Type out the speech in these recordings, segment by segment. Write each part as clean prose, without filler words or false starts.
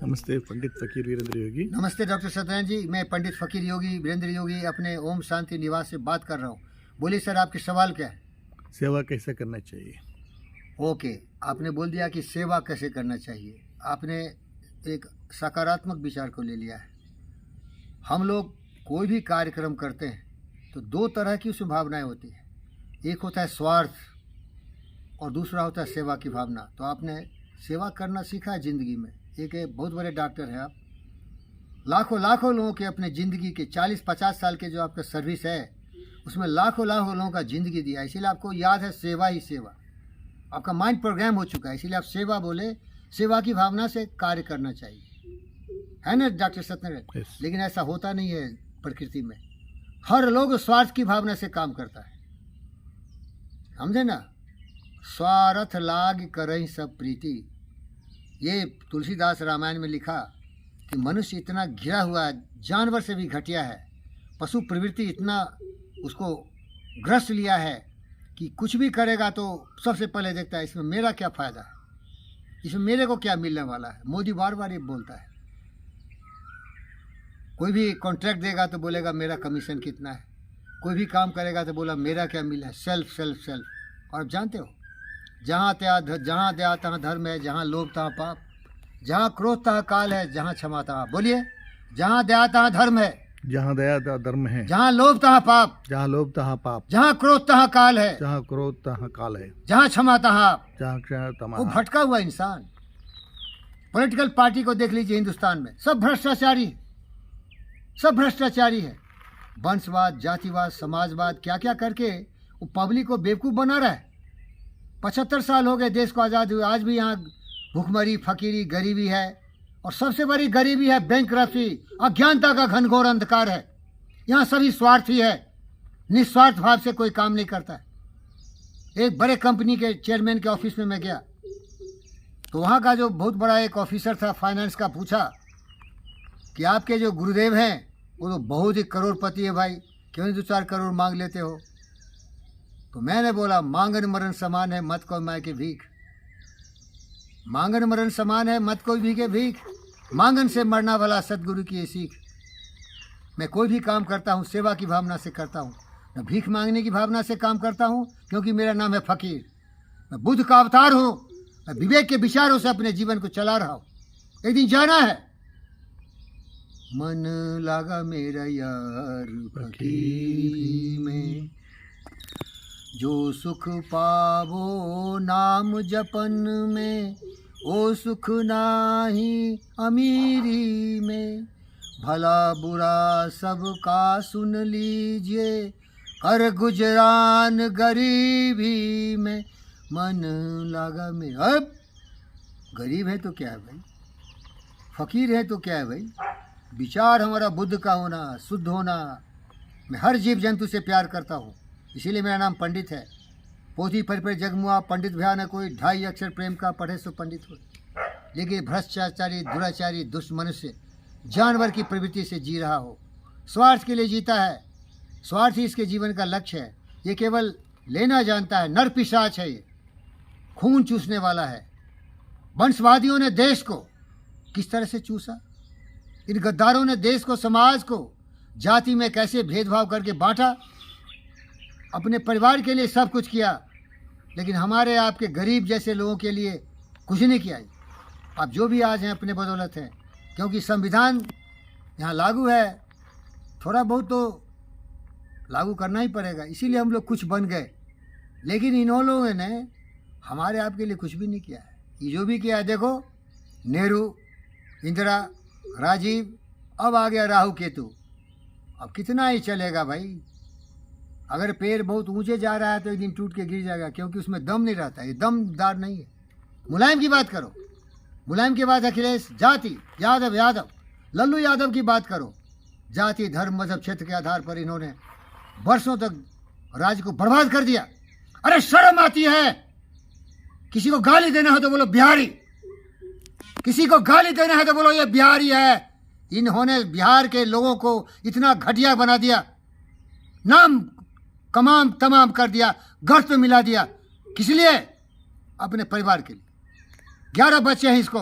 नमस्ते पंडित फकीर वीरेंद्र योगी। नमस्ते डॉक्टर सत्यनारायण जी, मैं पंडित फकीर योगी वीरेंद्र योगी अपने ओम शांति निवास से बात कर रहा हूँ। बोलिए सर, आपके सवाल क्या है? सेवा कैसे करना चाहिए? ओके, आपने बोल दिया कि सेवा कैसे करना चाहिए। आपने एक सकारात्मक विचार को ले लिया है। हम लोग कोई भी कार्यक्रम करते हैं तो दो तरह की उसमें भावनाएं होती है। एक होता है स्वार्थ और दूसरा होता है सेवा की भावना। तो आपने सेवा करना सीखा है ज़िंदगी में। एक बहुत बड़े डॉक्टर हैं आप, लाखों लाखों लोगों के अपने ज़िंदगी के 40-50 साल के जो आपका सर्विस है उसमें लाखों लाखों लोगों का ज़िंदगी दिया, इसीलिए आपको याद है सेवा ही सेवा। आपका माइंड प्रोग्राम हो चुका है, इसीलिए आप सेवा बोले। सेवा की भावना से कार्य करना चाहिए, है ना डॉक्टर सत्यनारायण? Yes. लेकिन ऐसा होता नहीं है प्रकृति में। हर लोग स्वार्थ की भावना से काम करता है, समझे ना? स्वार्थ लाग करहि सब प्रीति, ये तुलसीदास रामायण में लिखा कि मनुष्य इतना घिरा हुआ है, जानवर से भी घटिया है। पशु प्रवृत्ति इतना उसको ग्रस्त लिया है कि कुछ भी करेगा तो सबसे पहले देखता है इसमें मेरा क्या फ़ायदा है, इसमें मेरे को क्या मिलने वाला है। मोदी बार बार ये बोलता है, कोई भी कॉन्ट्रैक्ट देगा तो बोलेगा मेरा कमीशन कितना है, कोई भी काम करेगा तो बोला मेरा क्या मिला है। Self self self. और आप जानते हो, जहाँ दया तहाँ धर्म है, जहाँ लोभ तहाँ पाप, जहाँ क्रोध तहाँ काल है, जहाँ क्षमा तहाँ, बोलिए, जहाँ दया तहाँ धर्म है, जहाँ दया धर्म है, जहाँ लोभ तहाँ पाप, जहाँ लोभ तहाँ पाप, जहाँ क्रोध तहाँ काल है, जहाँ क्रोध तहाँ काल है, जहाँ क्षमा तहाँ। जहाँ क्षमा वो तहाँ। भटका हुआ इंसान। पॉलिटिकल पार्टी को देख लीजिए, हिंदुस्तान में सब भ्रष्टाचारी, सब भ्रष्टाचारी है। वंशवाद, जातिवाद, समाजवाद, क्या क्या करके वो पब्लिक को बेवकूफ़ बना रहा है। 75 साल हो गए देश को आज़ाद हुए, आज भी यहाँ भूखमरी, फकीरी, गरीबी है। और सबसे बड़ी गरीबी है बैंकरप्सी, अज्ञानता का घनघोर अंधकार है। यहाँ सभी स्वार्थी है, निस्वार्थ भाव से कोई काम नहीं करता है। एक बड़े कंपनी के चेयरमैन के ऑफिस में मैं गया तो वहाँ का जो बहुत बड़ा एक ऑफिसर था फाइनेंस का, पूछा कि आपके जो गुरुदेव हैं वो तो बहुत ही करोड़पति है भाई, क्यों नहीं 2-4 करोड़ मांग लेते हो? तो मैंने बोला, मांगन मरण समान है, मत को मैं के भीख। मांगन मरण समान है, मत कोई भी के भीख। मांगन से मरना वाला सदगुरु की ये सीख। मैं कोई भी काम करता हूँ सेवा की भावना से करता हूँ, मैं भीख मांगने की भावना से काम करता हूँ, क्योंकि मेरा नाम है फकीर। मैं बुद्ध का अवतार हूँ, मैं विवेक के विचारों से अपने जीवन को चला रहा हूँ। एक दिन जाना है। मन लागा मेरा यार फकीरी में, जो सुख पावो नाम जपन में, ओ सुख नाही अमीरी में। भला बुरा सबका सुन लीजिए, कर गुजरान गरीबी में। मन लागा में, अब गरीब है तो क्या है भाई, फकीर है तो क्या है भाई। विचार हमारा बुद्ध का होना, शुद्ध होना। मैं हर जीव जंतु से प्यार करता हूँ, इसीलिए मेरा नाम पंडित है। पोथी पर जगमुआ पंडित भया न कोई, 2.5 अक्षर प्रेम का पढ़े सो पंडित हो। लेकिन भ्रष्टाचारी, दुराचारी, दुष्ट मनुष्य जानवर की प्रवृत्ति से जी रहा हो, स्वार्थ के लिए जीता है। स्वार्थ ही इसके जीवन का लक्ष्य है। ये केवल लेना जानता है, नर पिशाच है, ये खून चूसने वाला है। वंशवादियों ने देश को किस तरह से चूसा, इन गद्दारों ने देश को, समाज को जाति में कैसे भेदभाव करके बांटा। अपने परिवार के लिए सब कुछ किया, लेकिन हमारे आपके गरीब जैसे लोगों के लिए कुछ नहीं किया। आप जो भी आज हैं अपने बदौलत हैं, क्योंकि संविधान यहाँ लागू है, थोड़ा बहुत तो लागू करना ही पड़ेगा, इसीलिए हम लोग कुछ बन गए। लेकिन इन लोगों ने हमारे आपके लिए कुछ भी नहीं किया है। ये जो भी किया है, देखो, नेहरू, इंदिरा, राजीव, अब आ गया राहु केतु। अब कितना ही चलेगा भाई? अगर पेड़ बहुत ऊंचे जा रहा है तो एक दिन टूट के गिर जाएगा, क्योंकि उसमें दम नहीं रहता, ये दमदार नहीं है। मुलायम की बात करो, मुलायम के बाद अखिलेश, जाति, यादव यादव, लल्लू यादव की बात करो। जाति, धर्म, मजहब, क्षेत्र के आधार पर इन्होंने वर्षों तक राज्य को बर्बाद कर दिया। अरे शर्म आती है? किसी को गाली देना हो तो बोलो बिहारी, किसी को गाली देना है तो बोलो ये बिहारी है। इन्होंने बिहार के लोगों को इतना घटिया बना दिया, नाम कमाम तमाम कर दिया, गर्त में मिला दिया। किस लिए? अपने परिवार के लिए। 11 बच्चे हैं इसको,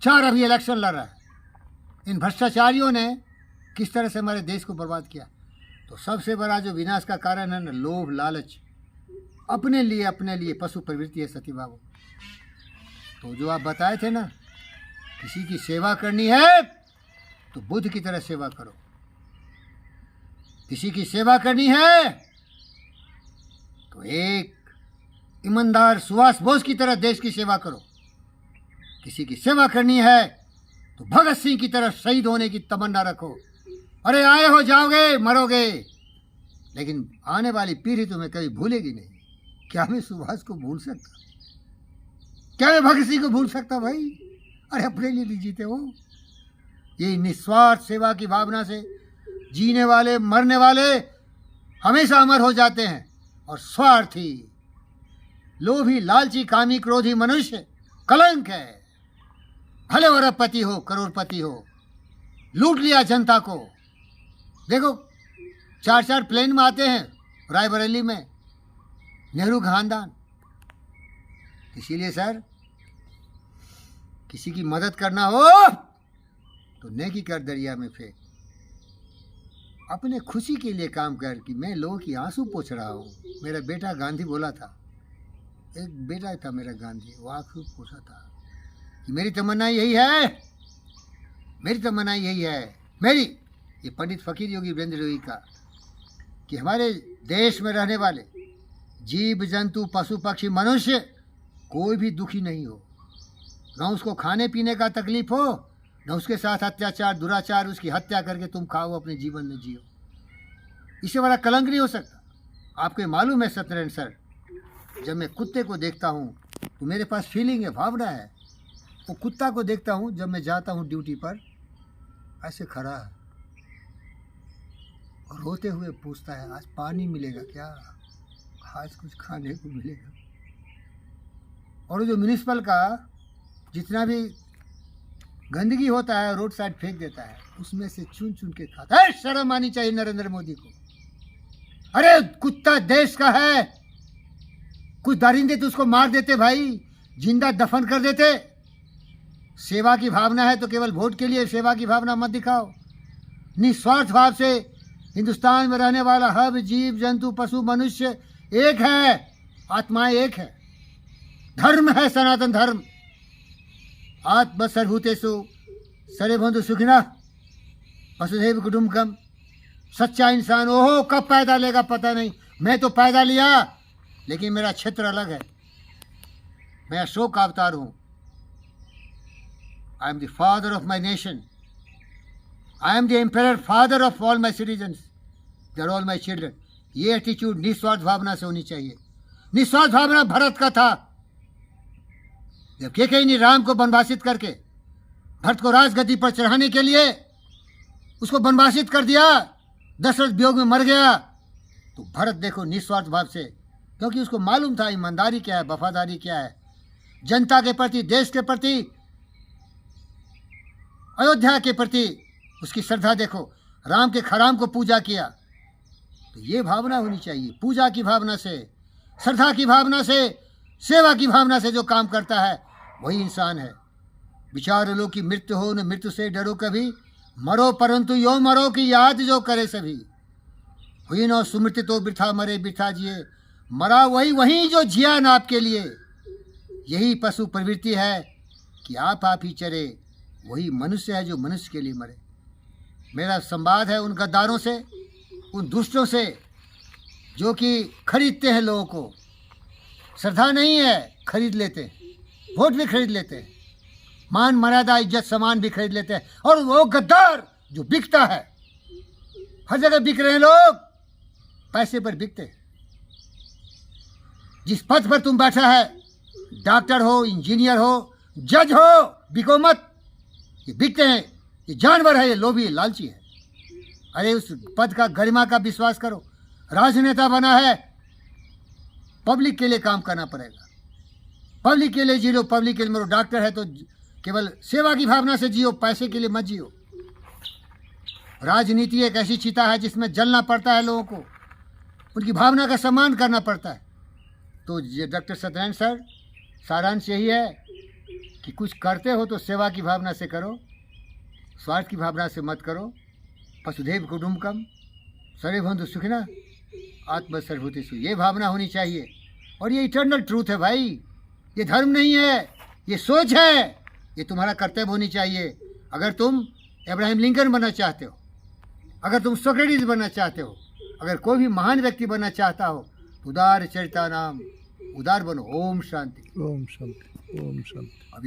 4 अभी इलेक्शन लड़ रहा है। इन भ्रष्टाचारियों ने किस तरह से हमारे देश को बर्बाद किया। तो सबसे बड़ा जो विनाश का कारण है ना, लोभ लालच, अपने लिए पशु प्रवृत्ति है सती बाबू। तो जो आप बताए थे ना, किसी की सेवा करनी है तो बुद्ध की तरह सेवा करो, किसी की सेवा करनी है तो एक ईमानदार सुभाष बोस की तरह देश की सेवा करो, किसी की सेवा करनी है तो भगत सिंह की तरह शहीद होने की तमन्ना रखो। अरे आए हो जाओगे, मरोगे, लेकिन आने वाली पीढ़ी तुम्हें कभी भूलेगी नहीं। क्या मैं सुभाष को भूल सकता? क्या मैं भगत सिंह को भूल सकता भाई? अरे अपने लिए नहीं जीते हो। ये निस्वार्थ सेवा की भावना से जीने वाले मरने वाले हमेशा अमर हो जाते हैं, और स्वार्थी लोभी लालची कामी क्रोधी मनुष्य कलंक है। भले वो अरबपति हो करोड़पति हो, लूट लिया जनता को। देखो 4-4 प्लेन में आते हैं रायबरेली में, नेहरू खानदान। इसीलिए सर, किसी की मदद करना हो तो नेकी कर दरिया में फेंक। अपने खुशी के लिए काम कर कि मैं लोगों की आंसू पोंछ रहा हूँ। मेरा बेटा गांधी बोला था, एक बेटा था मेरा गांधी, वो आंसू पोंछा था कि मेरी तमन्ना यही है, मेरी तमन्ना यही है, मेरी, ये पंडित फकीर योगी वीरेंद्र योगी का, कि हमारे देश में रहने वाले जीव जंतु पशु पक्षी मनुष्य कोई भी दुखी नहीं हो, ना उसको खाने पीने का तकलीफ हो, न उसके साथ अत्याचार दुराचार, उसकी हत्या करके तुम खाओ, अपने जीवन में जियो। इससे बड़ा कलंक नहीं हो सकता। आपको मालूम है सत्यनारायण सर, जब मैं कुत्ते को देखता हूँ तो मेरे पास फीलिंग है, भावना है। वो कुत्ता को देखता हूँ जब मैं जाता हूँ ड्यूटी पर, ऐसे खड़ा है और रोते हुए पूछता है, आज पानी मिलेगा क्या, आज कुछ खाने को मिलेगा। और जो म्यूनिसिपल का जितना भी गंदगी होता है रोड साइड फेंक देता है, उसमें से चुन चुन के खाता है। शर्म आनी चाहिए नरेंद्र मोदी को। अरे कुत्ता देश का है, कुछ दरिंदे तो उसको मार देते भाई, जिंदा दफन कर देते। सेवा की भावना है तो केवल वोट के लिए सेवा की भावना मत दिखाओ। निस्वार्थ भाव से हिंदुस्तान में रहने वाला हर जीव जंतु पशु मनुष्य एक है, आत्माएं एक है, धर्म है सनातन धर्म। आत्म सर्वभूतेषु सर्वभूतेषु सुखिनः वसुधैव कुटुम्बकम। सच्चा इंसान ओहो कब पैदा लेगा पता नहीं। मैं तो पैदा लिया, लेकिन मेरा क्षेत्र अलग है। मैं अशोक का अवतार हूँ। I am the father of my nation. I am the emperor father of all my citizens, they are all my children. ये एटीट्यूड निस्वार्थ भावना से होनी चाहिए। निस्वार्थ भावना भरत का था, जब केकई ने राम को वनवासित करके भरत को राजगद्दी पर चढ़ाने के लिए उसको वनवासित कर दिया, दशरथ वियोग में मर गया। तो भरत देखो निस्वार्थ भाव से, क्योंकि उसको मालूम था ईमानदारी क्या है, वफादारी क्या है, जनता के प्रति, देश के प्रति, अयोध्या के प्रति उसकी श्रद्धा देखो। राम के खराम को पूजा किया। तो ये भावना होनी चाहिए। पूजा की भावना से, श्रद्धा की भावना से, सेवा की भावना से जो काम करता है वही इंसान है। विचार लो कि मृत्यु हो न मृत्यु से डरो कभी, मरो परंतु यो मरो की याद जो करे सभी। हुई न सुमृत्यु तो बिरथा मरे बिरथा जिए, मरा वही वही जो जिया न आपके लिए। यही पशु प्रवृत्ति है कि आप ही चरे, वही मनुष्य है जो मनुष्य के लिए मरे। मेरा संवाद है उन गद्दारों से, उन दुष्टों से जो कि खरीदते हैं लोगों को। श्रद्धा नहीं है, खरीद लेते हैं, वोट भी खरीद लेते हैं, मान मर्यादा इज्जत सामान भी खरीद लेते हैं। और वो गद्दार जो बिकता है, हर जगह बिक रहे हैं लोग, पैसे पर बिकते हैं। जिस पद पर तुम बैठा है, डॉक्टर हो, इंजीनियर हो, जज हो, बिको मत। ये बिकते हैं, ये जानवर है, ये लोभी लालची है। अरे उस पद का गरिमा का विश्वास करो। राजनेता बना है, पब्लिक के लिए काम करना पड़ेगा, पब्लिक के लिए जियो, पब्लिक के लिए मरो। डॉक्टर है तो केवल सेवा की भावना से जियो, पैसे के लिए मत जियो। राजनीति एक ऐसी चिता है जिसमें जलना पड़ता है लोगों को, उनकी भावना का सम्मान करना पड़ता है। तो डॉक्टर सत्यनारायण सर, सारांश यही है कि कुछ करते हो तो सेवा की भावना से करो, स्वार्थ की भावना से मत करो। वसुधैव कुटुम्बकम सर्वे भवन्तु सुखिनः आत्मा सर्वभूतेषु, ये भावना होनी चाहिए। और ये इटर्नल ट्रूथ है भाई, ये धर्म नहीं है, ये सोच है, ये तुम्हारा कर्तव्य होनी चाहिए। अगर तुम अब्राहम लिंकन बनना चाहते हो, अगर तुम सोक्रेटिस बनना चाहते हो, अगर कोई भी महान व्यक्ति बनना चाहता हो, तो उदार चरिता नाम उदार बनो। ओम शांति। ओम शांति। ओम शांति।